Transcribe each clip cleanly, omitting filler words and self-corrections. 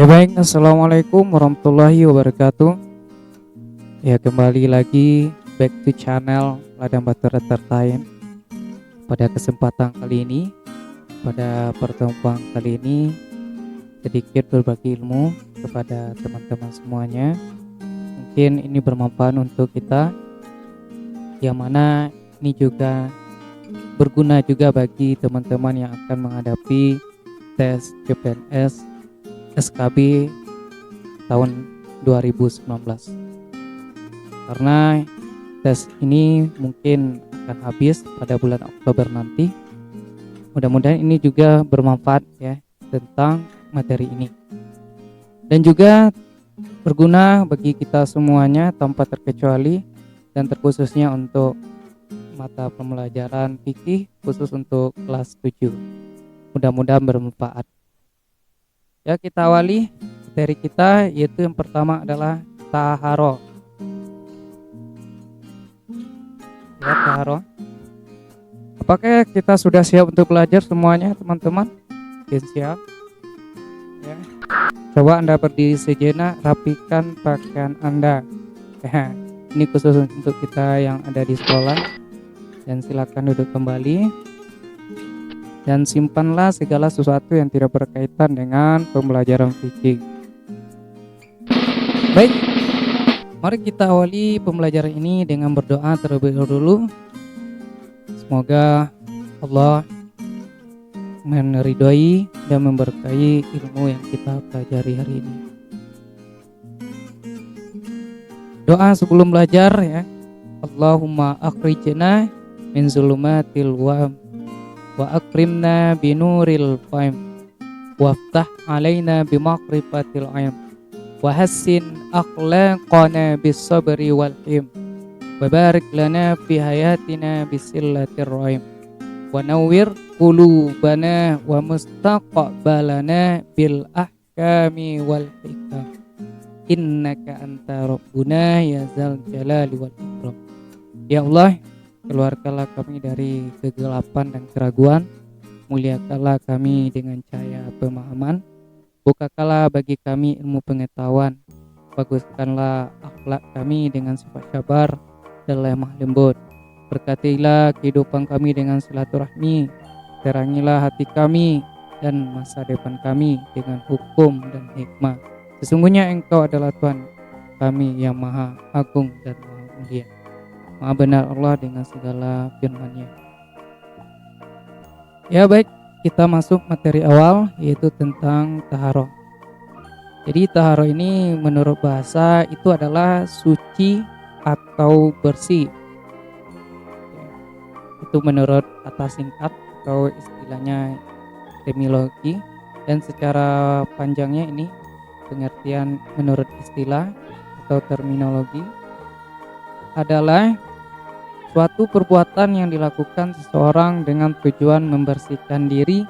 Ya baik, assalamualaikum warahmatullahi wabarakatuh. Ya kembali lagi back to channel Ladang Batu Entertain. Pada kesempatan kali ini, pada pertemuan kali ini sedikit berbagi ilmu kepada teman-teman semuanya. Mungkin ini bermanfaat untuk kita, yang mana ini juga berguna juga bagi teman-teman yang akan menghadapi tes CPNS SKB tahun 2019, karena tes ini mungkin akan habis pada bulan Oktober nanti. Mudah-mudahan ini juga bermanfaat ya tentang materi ini, dan juga berguna bagi kita semuanya tanpa terkecuali, dan terkhususnya untuk mata pembelajaran fikih khusus untuk kelas 7. Mudah-mudahan bermanfaat. Ya, kita awali materi kita, yaitu yang pertama adalah taharoh. Ya, taharoh. Apakah kita sudah siap untuk belajar semuanya, teman-teman? Oke, siap. Ya. Coba Anda berdiri sejenak, rapikan pakaian Anda. Ya, ini khusus untuk kita yang ada di sekolah. Dan silakan duduk kembali. Dan simpanlah segala sesuatu yang tidak berkaitan dengan pembelajaran fikih. Baik, mari kita awali pembelajaran ini dengan berdoa terlebih dahulu. Semoga Allah meridhoi dan memberkahi ilmu yang kita pelajari hari ini. Doa sebelum belajar ya. Allahumma akhrijna min zulumatil waham wa akrimna binuril fahm waftah alaina bimaqrifatil aym wa hassin akhlaqana bis sabri wal him wa barik lana fi hayatina bisillatir rahim wa nawwir qulubana wa mustaqbalana bil ahkami wal hikam innaka anta rabbuna ya zal jalali wal ikram. Ya Allah, keluarkanlah kami dari kegelapan dan keraguan, muliakanlah kami dengan cahaya pemahaman, bukakanlah bagi kami ilmu pengetahuan, baguskanlah akhlak kami dengan sifat sabar dan lemah lembut, berkatilah kehidupan kami dengan silaturahmi, terangilah hati kami dan masa depan kami dengan hukum dan hikmah. Sesungguhnya Engkau adalah Tuhan kami yang maha agung dan maha mulia. Maha benar Allah dengan segala firman-Nya. Ya baik, kita masuk materi awal, yaitu tentang taharoh. Jadi taharoh ini menurut bahasa itu adalah suci atau bersih. Itu menurut kata singkat atau istilahnya etimologi, dan secara panjangnya ini pengertian menurut istilah atau terminologi adalah suatu perbuatan yang dilakukan seseorang dengan tujuan membersihkan diri,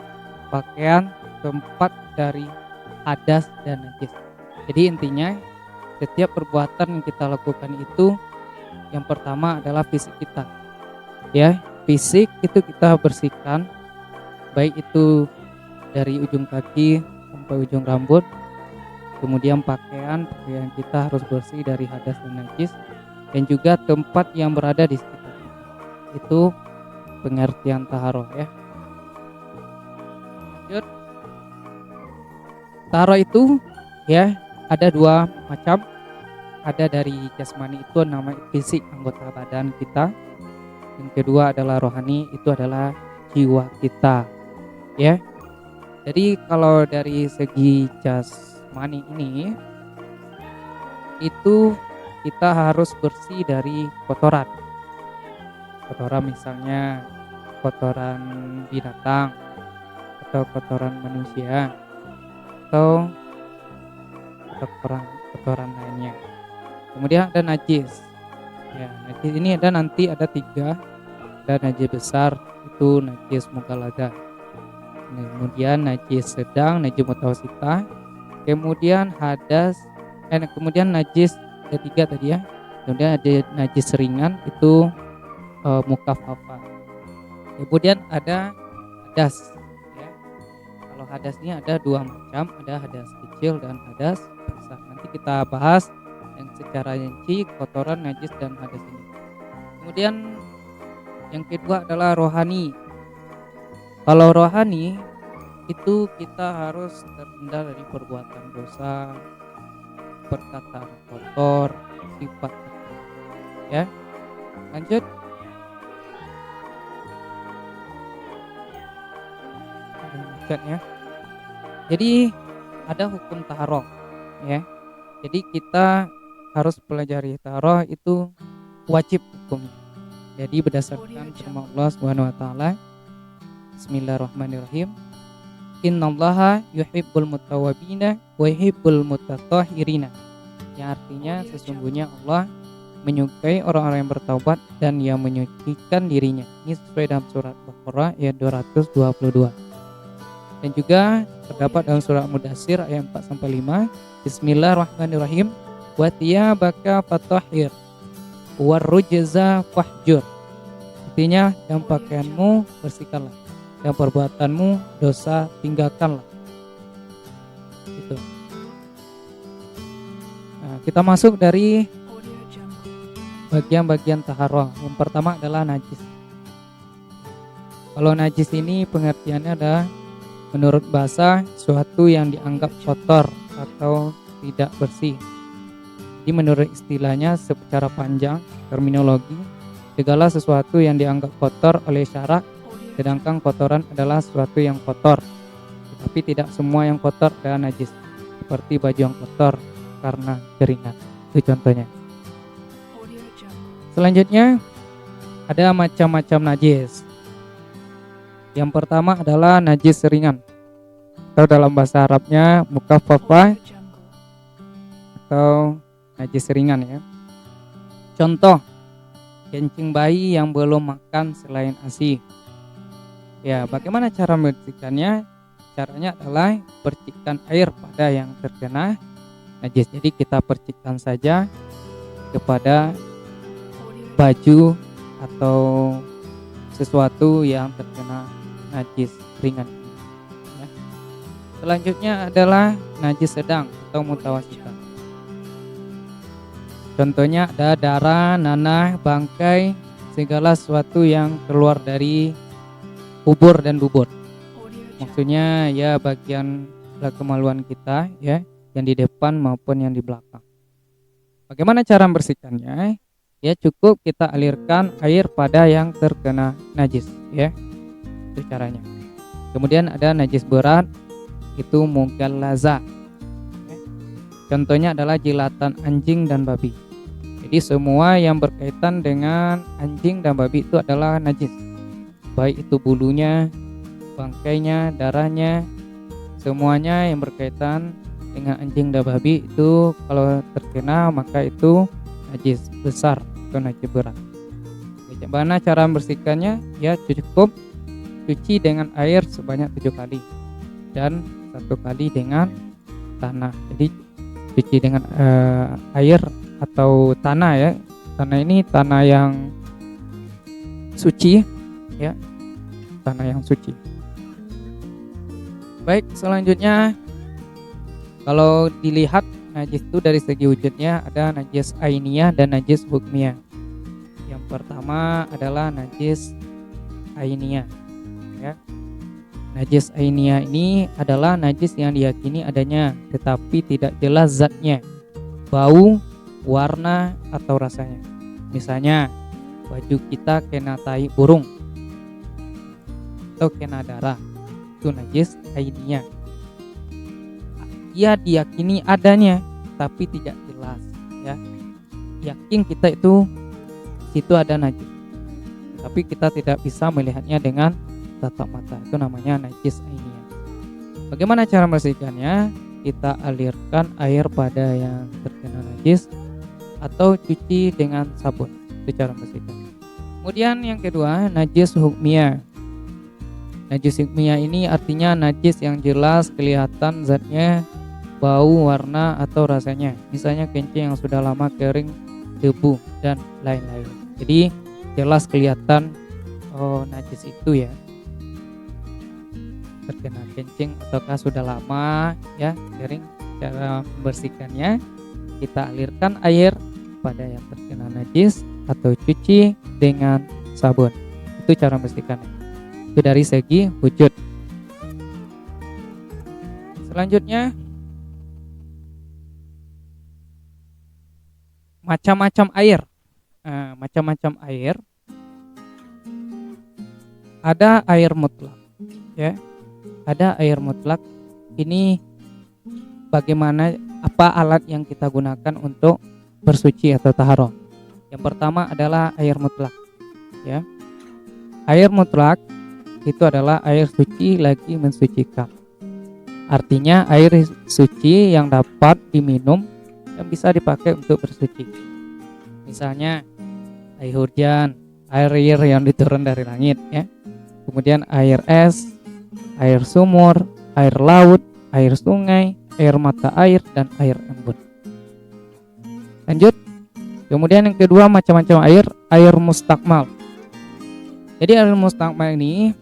pakaian, tempat dari hadas dan najis. Jadi intinya setiap perbuatan yang kita lakukan itu yang pertama adalah fisik kita. Ya, fisik itu kita bersihkan, baik itu dari ujung kaki sampai ujung rambut. Kemudian pakaian kita harus bersih dari hadas dan najis, dan juga tempat yang berada di sekitar. Itu pengertian taharoh ya. Lanjut. Taharoh itu ya ada dua macam. Ada dari jasmani, itu nama fisik anggota badan kita. Yang kedua adalah rohani, itu adalah jiwa kita. Ya. Jadi kalau dari segi jasmani ini itu kita harus bersih dari kotoran. Kotoran misalnya kotoran binatang atau kotoran manusia atau kotoran lainnya. Kemudian ada najis. Ya, najis ini ada 3. Ada najis besar, itu najis mughaladzah. Kemudian najis sedang, najis mutawasithah. Kemudian kemudian najis ketiga tadi ya. Kemudian ada najis ringan, itu mukaffafah. Kemudian ada hadas ya. Kalau hadas ini ada dua macam, ada hadas kecil dan hadas besar. Nanti kita bahas yang secara rinci kotoran, najis dan hadas ini. Kemudian yang kedua adalah rohani. Kalau rohani itu kita harus terhindar dari perbuatan dosa, perkataan kotor, sifat ya. Lanjut. Ya. Jadi ada hukum taharah ya. Jadi kita harus pelajari taharah itu wajib hukumnya. Jadi berdasarkan firman Allah Subhanahu wa taala, Bismillahirrahmanirrahim. Innallaha yuhibbul mutawwabina wa yuhibbul mutatahhirina. Yang artinya sesungguhnya Allah menyukai orang-orang yang bertaubat dan yang menyucikan dirinya. Ini sesuai dalam surat Baqarah ayat 222. Dan juga terdapat dalam surah Mudaththir ayat 4-5. Bismillahirrahmanirrahim. Wa thiyabaka fatahhir warrujza fahjur. Artinya, dan pakaianmu bersihkanlah, dan perbuatanmu dosa tinggalkanlah. Gitu. Nah, kita masuk dari bagian-bagian taharah. Yang pertama adalah najis. Kalau najis ini pengertiannya adalah menurut bahasa suatu yang dianggap kotor atau tidak bersih. Jadi menurut istilahnya secara panjang terminologi, segala sesuatu yang dianggap kotor oleh syarak, sedangkan kotoran adalah sesuatu yang kotor. Tetapi tidak semua yang kotor adalah najis. Seperti baju yang kotor karena keringat. Itu contohnya. Selanjutnya ada macam-macam najis. Yang pertama adalah najis ringan, atau dalam bahasa Arabnya mukaffafah atau najis ringan ya. Contoh, kencing bayi yang belum makan selain ASI. Ya, bagaimana cara membersihkannya? Caranya adalah percikkan air pada yang terkena najis. Jadi kita percikkan saja kepada baju atau sesuatu yang terkena najis ringan ya. Selanjutnya adalah najis sedang atau mutawasitah. Contohnya ada darah, nanah, bangkai, segala sesuatu yang keluar dari kubur dan bubur. Maksudnya ya bagian kemaluan kita ya, yang di depan maupun yang di belakang. Bagaimana cara membersihkannya? Ya cukup kita alirkan air pada yang terkena najis ya. Itu caranya. Kemudian ada najis berat, itu mughallaza. Contohnya adalah jilatan anjing dan babi. Jadi semua yang berkaitan dengan anjing dan babi itu adalah najis. Baik itu bulunya, bangkainya, darahnya, semuanya yang berkaitan dengan anjing dan babi itu kalau terkena maka itu najis besar atau najis berat. Bagaimana cara membersihkannya? Ya cukup cuci dengan air sebanyak 7 kali dan 1 kali dengan tanah. Jadi cuci dengan air atau tanah ya. Tanah ini tanah yang suci ya. Tanah yang suci. Baik, selanjutnya kalau dilihat najis itu dari segi wujudnya ada najis ainiyah dan najis hukmiyah. Yang pertama adalah najis ainiyah ya. Najis ainiyah ini adalah najis yang diyakini adanya tetapi tidak jelas zatnya, bau, warna atau rasanya. Misalnya baju kita kena tai burung atau kena darah, itu najis ainiyah. Ia diyakini adanya tapi tidak jelas ya. Yakin kita itu situ ada najis, tapi kita tidak bisa melihatnya dengan tatap mata. Itu namanya najis ainiyah. Bagaimana cara membersihkannya? Kita alirkan air pada yang terkena najis atau cuci dengan sabun. Itu cara membersihkannya. Kemudian yang kedua, najis hukmiyah. Najis hukmiyah ini artinya najis yang jelas kelihatan zatnya, bau, warna atau rasanya. Misalnya kencing yang sudah lama kering, debu dan lain-lain. Jadi jelas kelihatan najis itu ya. terkena kencing ataukah sudah lama ya sering, cara membersihkannya kita alirkan air pada yang terkena najis atau cuci dengan sabun. Itu cara membersihkannya. Itu dari segi wujud. Selanjutnya macam-macam air. Macam-macam air. Ada air mutlak, ya. Ada air mutlak. Ini bagaimana, apa alat yang kita gunakan untuk bersuci atau taharah. Yang pertama adalah air mutlak, ya. Air mutlak itu adalah air suci lagi mensucikan. Artinya air suci yang dapat diminum yang bisa dipakai untuk bersuci. Misalnya air hujan, air yang diturun dari langit, ya. Kemudian air es, air sumur, air laut, air sungai, air mata air, dan air embun. Lanjut. Kemudian yang kedua macam-macam air mustakmal. Jadi air mustakmal ini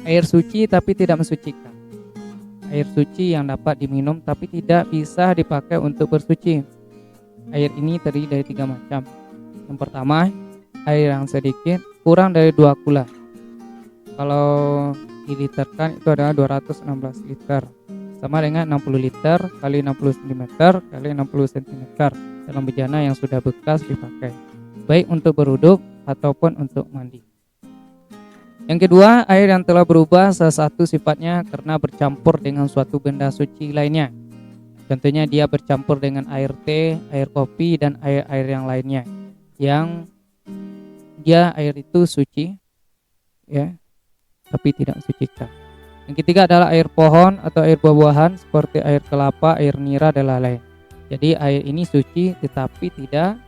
air suci tapi tidak mensucikan. Air suci yang dapat diminum tapi tidak bisa dipakai untuk bersuci. Air ini terdiri dari 3 macam. Yang pertama, air yang sedikit kurang dari 2 kula. Kalau diliterkan itu adalah 216 liter. Sama dengan 60 liter kali 60 cm kali 60 cm dalam bejana yang sudah bekas dipakai, baik untuk berwuduk ataupun untuk mandi. Yang kedua, air yang telah berubah salah satu sifatnya karena bercampur dengan suatu benda suci lainnya. Contohnya dia bercampur dengan air teh, air kopi, dan air yang lainnya. Yang dia air itu suci, ya, tapi tidak mensucikan. Yang ketiga adalah air pohon atau air buah-buahan seperti air kelapa, air nira, dan lain-lain. Jadi air ini suci tetapi tidak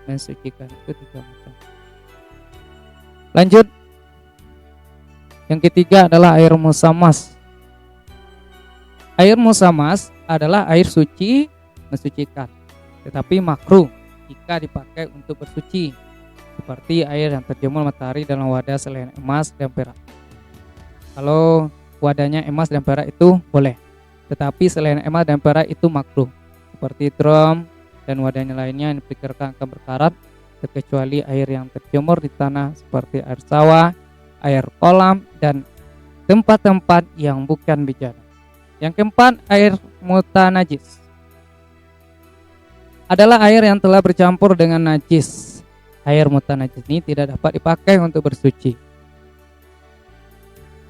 mensucikan. Itu 3 macam. Lanjut. Yang ketiga adalah air musamas. Air musamas adalah air suci mensucikan, tetapi makruh jika dipakai untuk bersuci, seperti air yang terjemur matahari dalam wadah selain emas dan perak. Kalau wadahnya emas dan perak itu boleh, tetapi selain emas dan perak itu makruh, seperti drum dan wadahnya lainnya yang diperkirakan akan berkarat, terkecuali air yang terjemur di tanah seperti air sawah, air kolam, dan tempat-tempat yang bukan bejana. Yang keempat, air mutanajis adalah air yang telah bercampur dengan najis. Air mutanajis ini tidak dapat dipakai untuk bersuci.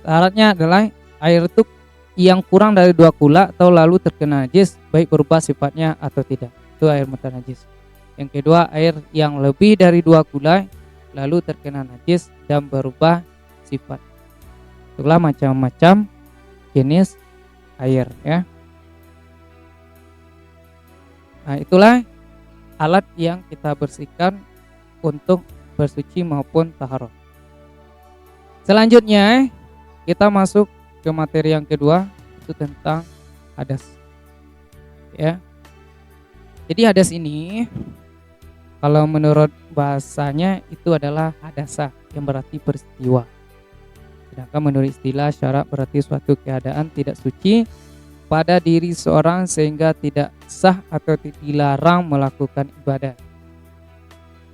Syaratnya adalah air itu yang kurang dari 2 kula atau lalu terkena najis, baik berubah sifatnya atau tidak. Itu air mutanajis. Yang kedua, air yang lebih dari 2 kula lalu terkena najis dan berubah sifat. Itulah macam-macam jenis air, ya. Nah, itulah alat yang kita bersihkan untuk bersuci maupun taharah. Selanjutnya kita masuk ke materi yang kedua, itu tentang hadas, ya. Jadi hadas ini kalau menurut bahasanya itu adalah hadasa yang berarti peristiwa. Sedangkan menurut istilah syarak berarti suatu keadaan tidak suci pada diri seorang sehingga tidak sah atau dilarang melakukan ibadah.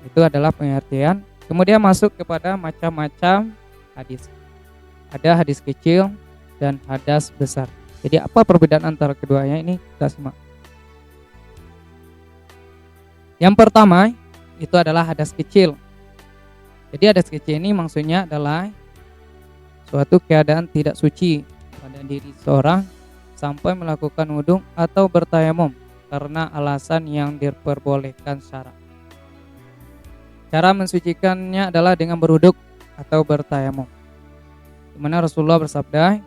Itu adalah pengertian. Kemudian masuk kepada macam-macam hadis. Ada hadis kecil dan hadas besar. Jadi apa perbedaan antara keduanya ini? Kita simak. Yang pertama itu adalah hadas kecil. Jadi hadas kecil ini maksudnya adalah suatu keadaan tidak suci pada diri seorang sampai melakukan wudhu atau bertayamum karena alasan yang diperbolehkan syarak. Cara mensucikannya adalah dengan berwudhu atau bertayamum. Di mana Rasulullah bersabda,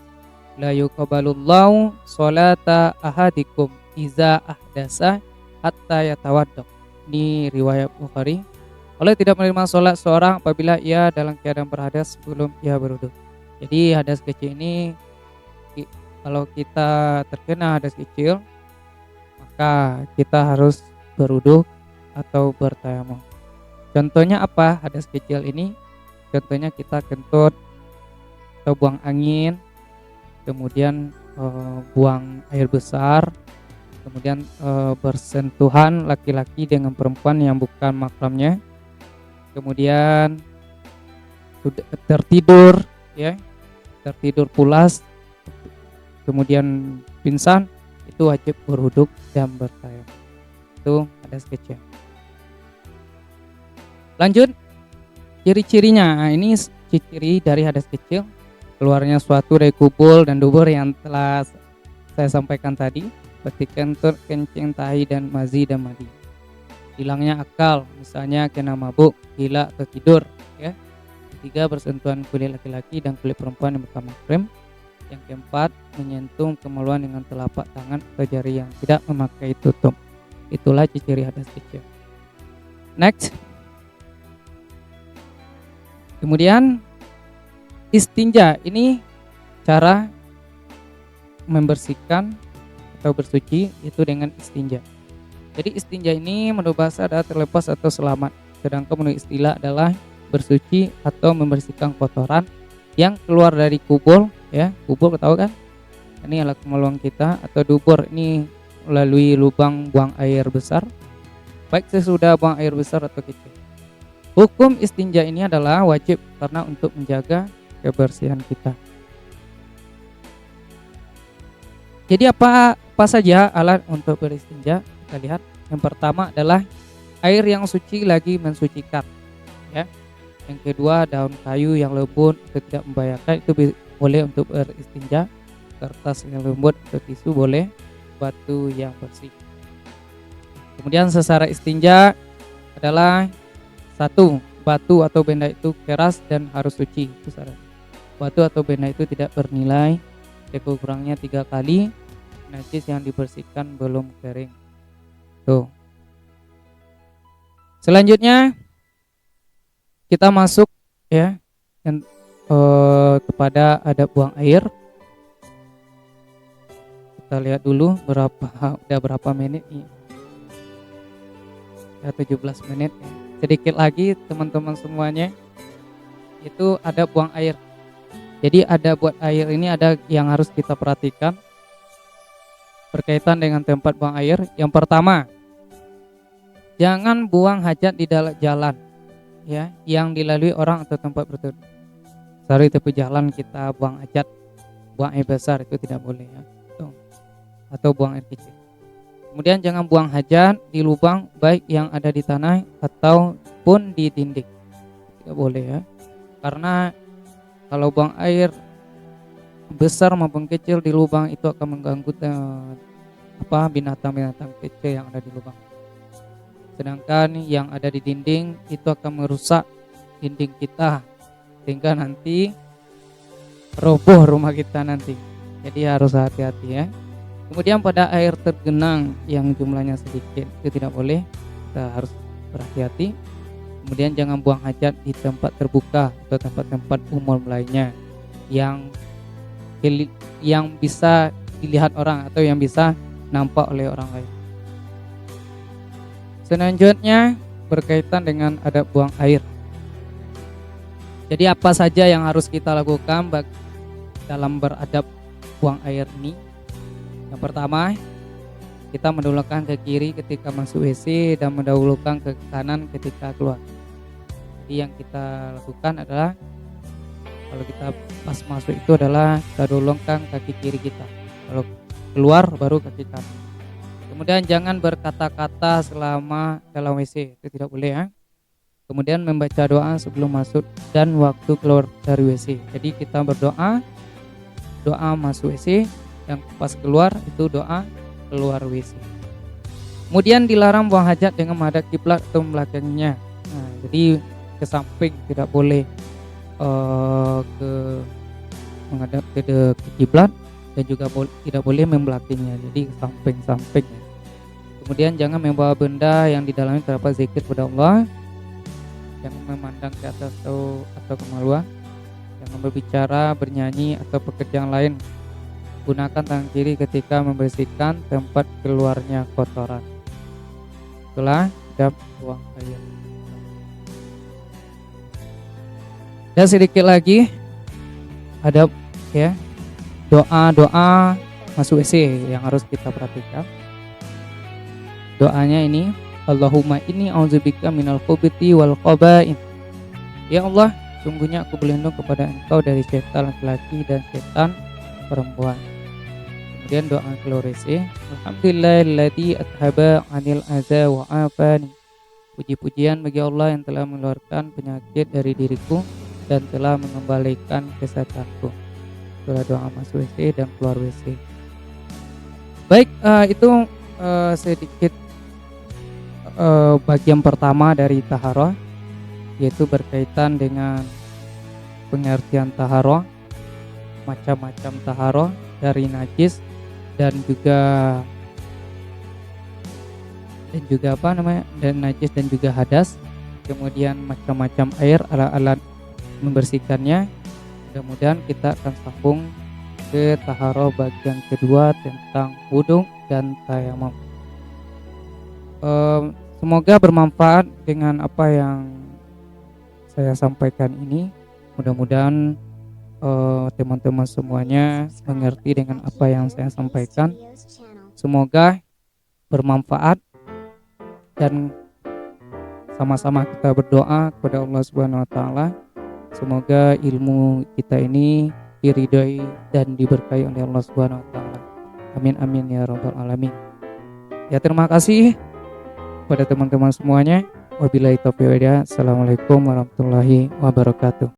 la yuqabalullahu sholata ahadikum iza ahdasa hatta yatawaddo. Ini riwayat Bukhari. Allah tidak menerima sholat seorang apabila ia dalam keadaan berhadas sebelum ia berwudhu. Jadi hadas kecil ini, kalau kita terkena hadas kecil, maka kita harus berwudhu atau bertayamum. Contohnya apa hadas kecil ini? Contohnya kita kentut atau buang angin, kemudian buang air besar, kemudian bersentuhan laki-laki dengan perempuan yang bukan mahramnya, kemudian sudah tertidur, ya, tertidur pulas, kemudian pingsan, itu wajib berwuduk dan bertayamum. Itu hadas kecil. Lanjut, ciri-cirinya. Nah, ini ciri dari hadas kecil: keluarnya suatu dari kubul dan dubur yang telah saya sampaikan tadi, seperti kentut, kencing, tahi, dan mazi dan madi. Hilangnya akal, misalnya kena mabuk, gila, atau tidur, ya. Ketiga, bersentuhan kulit laki-laki dan kulit perempuan yang bukan mahram. Yang keempat, menyentuh kemaluan dengan telapak tangan atau jari yang tidak memakai tutup. Itulah ciri hadas kecil. Next. Kemudian istinja, ini cara membersihkan atau bersuci itu dengan istinja. Jadi istinja ini menurut bahasa adalah terlepas atau selamat, sedangkan menurut istilah adalah bersuci atau membersihkan kotoran yang keluar dari kubul, ya. Kubul tahu kan? Ini adalah kemaluan kita, atau dubur ini melalui lubang buang air besar, baik sesudah buang air besar atau kecil. Hukum istinja ini adalah wajib karena untuk menjaga kebersihan kita. Jadi apa saja alat untuk beristinja? Kita lihat. Yang pertama adalah air yang suci lagi mensucikan, ya. Yang kedua, daun kayu yang lembut itu tidak membahayakan, itu boleh untuk beristinja. Kertas yang lembut atau tisu boleh. Batu yang bersih. Kemudian sesara istinja adalah: satu, batu atau benda itu keras dan harus suci, itu syarat. Batu atau benda itu tidak bernilai, sekurang-kurangnya 3 kali, najis yang dibersihkan belum kering. Tuh. Selanjutnya kita masuk, ya, kepada adab buang air. Kita lihat dulu udah berapa menit nih. Ya, 17 menit ya. Sedikit lagi teman-teman semuanya, itu ada buang air. Jadi ada buat air ini ada yang harus kita perhatikan berkaitan dengan tempat buang air. Yang pertama, jangan buang hajat di dalam jalan, ya, yang dilalui orang atau tempat berteduh. Sorry, tepi jalan kita buang hajat, buang air besar, itu tidak boleh, ya. Atau buang air kecil. Kemudian jangan buang hajat di lubang baik yang ada di tanah ataupun di dinding. Tidak boleh, ya. Karena kalau buang air besar maupun kecil di lubang itu akan mengganggu binatang-binatang kecil yang ada di lubang. Sedangkan yang ada di dinding itu akan merusak dinding kita sehingga nanti roboh rumah kita nanti. Jadi harus hati-hati, ya. Kemudian pada air tergenang yang jumlahnya sedikit itu tidak boleh, kita harus berhati-hati. Kemudian jangan buang hajat di tempat terbuka atau tempat-tempat umum lainnya yang bisa dilihat orang atau yang bisa nampak oleh orang lain. Selanjutnya berkaitan dengan adab buang air. Jadi apa saja yang harus kita lakukan dalam beradab buang air ini? Yang pertama, kita mendahulukan ke kiri ketika masuk WC dan mendahulukan ke kanan ketika keluar. Jadi yang kita lakukan adalah kalau kita pas masuk itu adalah kita dahulukan kaki kiri kita. Kalau keluar baru kaki kanan. Kemudian jangan berkata-kata selama dalam WC, itu tidak boleh, ya. Kemudian membaca doa sebelum masuk dan waktu keluar dari WC. Jadi kita berdoa, doa masuk WC, yang pas keluar itu doa keluar WC. Kemudian dilarang buang hajat dengan menghadap kiblat atau membelakanginya. Nah, jadi ke samping, tidak boleh menghadap ke kiblat dan juga tidak boleh membelakanginya. Jadi samping-samping. Kemudian jangan membawa benda yang di dalamnya terdapat zikir kepada Allah. Jangan memandang ke atas atau kemaluan. Jangan berbicara, bernyanyi atau pekerjaan lain. Gunakan tangan kiri ketika membersihkan tempat keluarnya kotoran. Itulah adab buang air. Dan sedikit lagi adab, ya, doa-doa masuk WC yang harus kita perhatikan. Doanya ini, Allahumma inni a'udzubika minal khubuthi wal khaba'ith. Ya Allah, sungguhnya aku berlindung kepada Engkau dari setan laki-laki dan setan perempuan. Kemudian doa keluar WC, Alhamdulillahilladzi athaba 'anil adza wa afani. Puji-pujian bagi Allah yang telah mengeluarkan penyakit dari diriku dan telah mengembalikan kesehatanku. Itulah doa masuk WC dan keluar WC. Baik, itu sedikit bagian pertama dari taharah, yaitu berkaitan dengan pengertian taharah, macam-macam taharah dari najis dan juga dan najis dan juga hadas, kemudian macam-macam air, alat-alat membersihkannya. Mudah-mudahan kita akan sambung ke taharah bagian kedua tentang wudu dan tayamum. Semoga bermanfaat dengan apa yang saya sampaikan ini. Mudah-mudahan teman-teman semuanya mengerti dengan apa yang saya sampaikan. Semoga bermanfaat dan sama-sama kita berdoa kepada Allah Subhanahu wa taala. Semoga ilmu kita ini diridhai dan diberkahi oleh Allah Subhanahu wa taala. Amin amin ya rabbal alamin. Ya, terima kasih kepada teman-teman semuanya. Wabillahi taufiq wal hidayah. Assalamualaikum warahmatullahi wabarakatuh.